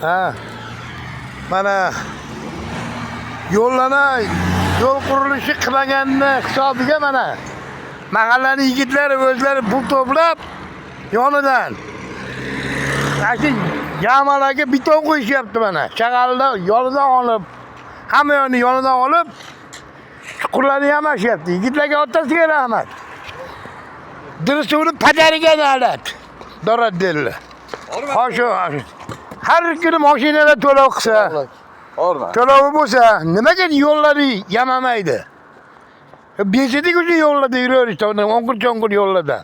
Ha. Mana yo'l qurilishi qilmaganini hisobiga mana mahallaning yigitlari o'zlari pul to'plab yonidan shu yamalarga beton qo'yishyapti mana. Shag'alda yonidan olib, hamma yoqni yonidan olib chuqurlarni yamashyapti. Yigitlarga otasiga rahmat. Dirsuvni padariga davlat. Doraddellar. Ho'shu. Har kuni mashinalar to'lov qilsa, to'lovi bo'lsa, nimaga yo'llari yamamaydi? Bezidik o'sha yo'llarda yuraverishdi, o'ngur-cho'ngur yo'llarda.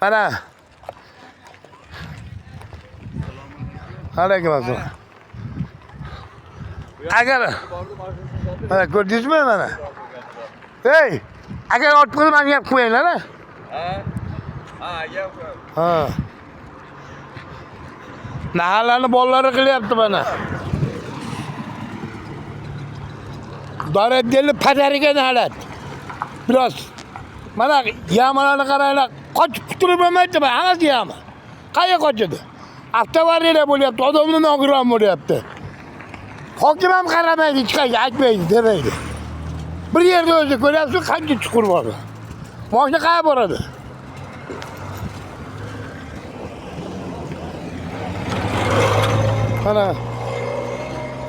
Mana. Alaykum assalom. Agar mana ko'rdingizmi mana? Hey, agar otqizib mana gap qo'yinglar. Ha. Mahallani bolalari qilyapti mana. Doraddelni padariga nalat. Biroz mana yamalarni qaranglar, qochib qutulib bo'lmaydi, hammasi yama. Qayerga qochadi? Avtovariyalar bo'lyapti, odamlar nogiron bo'lyapti. Hokim ham qaramaydi, hech qayerga aytmaydi, demaydi. Bir yerda o'zi ko'ryapsiz, qancha chuqur bor. Mashina qayerga boradi?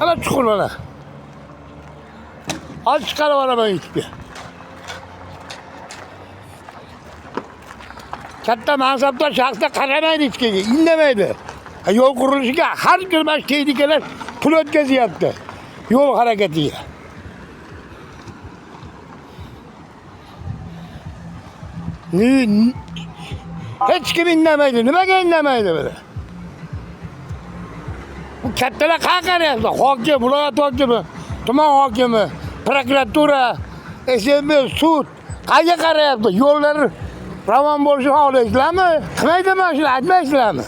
Ana chuqur mana. Az chiqarib olaman yetibga. Katta mansabdor shaxslar qaramaydi hech kimga, indamaydi. Yo'l qurilishiga har kuni mana texnikalar pul o'tkazyapti. Yo'l harakatiga. Hech kim indamaydi. Nimaga indamaydi bular? Bu kattalar qayerga qarayapti? Hokim, viloyat hokimi, tuman hokimi, prokuratura, SMB, sud qayerga qarayapti? Yo'llar ravon bo'lishini xohlaysizlarmi? Qilmaydimi shuni aytmaysizlarmi?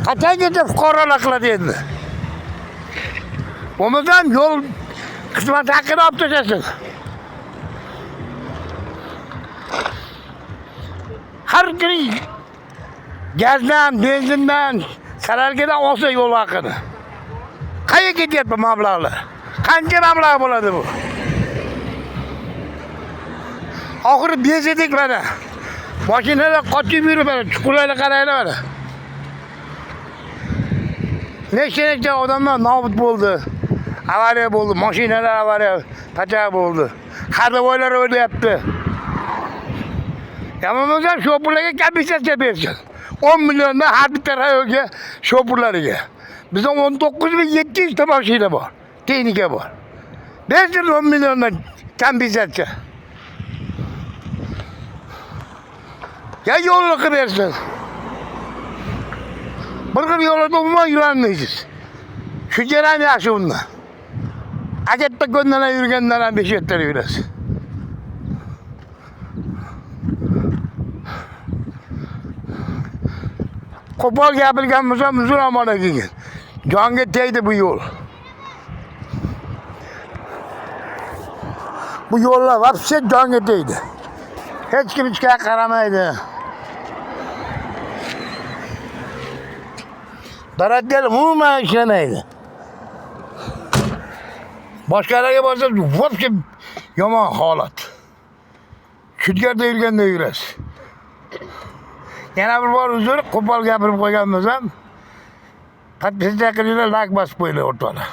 Qachongacha fuqarolar qiladi endi? Bo'lmasam yo'l xizmati haqini olib tashlasin. Har kuni gazdan, benzindan, saralgadan olsa yo'l haqini. Qayerga ketyapti mablag'lar? Qancha mablag' bo'ladi bu? Oxiri bezidik mana. Mashinalar qochib yurib mana, chuqurlarga qaranglar mana. Nechta odamlar nobud bo'ldi. Avariya bo'ldi, mashinalar avariya, pacha bo'ldi. Xardovoylar o'lyapti. Yamamizdan shopurlarga komissiya bersin. 10 milliondan har bitta rayonga shopurlariga. Bizda 19.700 ta mashina bor, texnika bor. Bersin 10 milliondan komissiya. Ya yo'lni qilib bersin. Bir xil yo'lda umuman yurolmaysiz. Shu ham yaxshi undan. Akatda ko'ndalar yurgandan ham 5 yettar yurasiz. Qo'pol gapirgan bo'lsam, uzr omona kelgin. Jonga tegdi bu yo'l. Bu yo'llar vaqtcha jonga tegdi. Hech kim hech qayerga qaramaydi. Daraddel umuman ishlamaydi. Boshqalarga borsa, vobshe yomon holat. Shudgarda yurganda yurasiz. Yana bir bor uzr, qo'pol gapirib qo'ygan bo'lsam, podpisatsiya qilinglar, like bosib qo'yinglar o'rtoqlar.